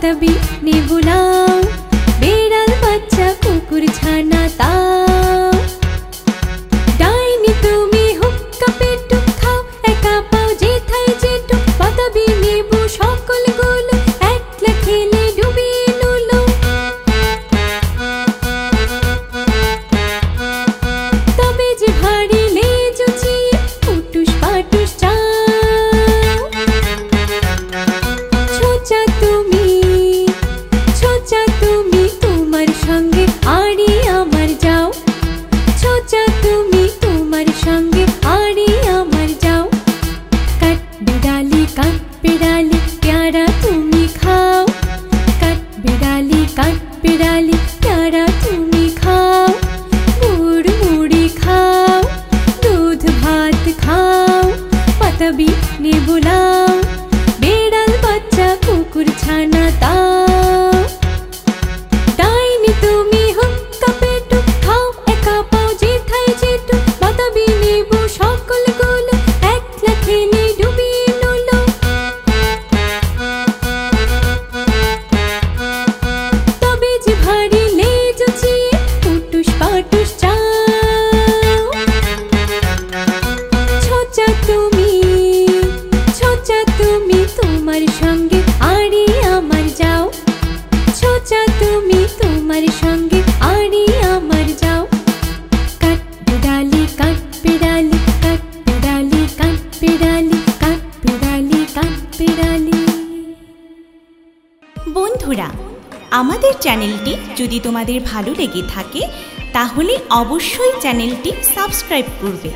পাতাবি নে বুলাও, বেড়াল বাচ্চা কুকুর ছানা তাও। ডাইনি তুমি হুক্কা পেটু খাও, একা পাও যেথায় যেটু, পাতাবি নেবু সকলগুলো একলা খেলে ডুবিয়ে নুলো। তবে যে ভারী লেজ উঁচিয়ে উটুস পাটুস চাও। ছোচা তুমি তোমার সঙ্গে আড়ি আমার যাও। ছোচা তুমি তোমার সঙ্গে আড়ি আমার যাও। কাট বিড়ালি প্যারা তুমি খাও। কাট বিড়ালি প্যারা তুমি খাও। গুড় মুড়ি খাও, দুধ ভাত খাও, পাতাবি নে বুলাও, বেড়াল বাচ্চা কুকুর ছানা তাও। ডাইনি তুমি হুক্কা পেটু খাও, একা পাও যেথায় যেটু, পাতাবি নেবু সকলগুলো একলা খেলে ডুবিয়ে নুলো। তবে যে ভারী লেজ উঁচিয়ে উটুস পাটুস চাও। ছোচা তুমি তোমার সঙ্গে আড়ি আমার যাও। ছোচা তুমি তোমার সঙ্গে আড়ি আমার যাও। কাট বিড়ালি বন্ধুরা, আমাদের চ্যানেলটি যদি তোমাদের ভালো লেগে থাকে তাহলে অবশ্যই চ্যানেলটি সাবস্ক্রাইব করবে।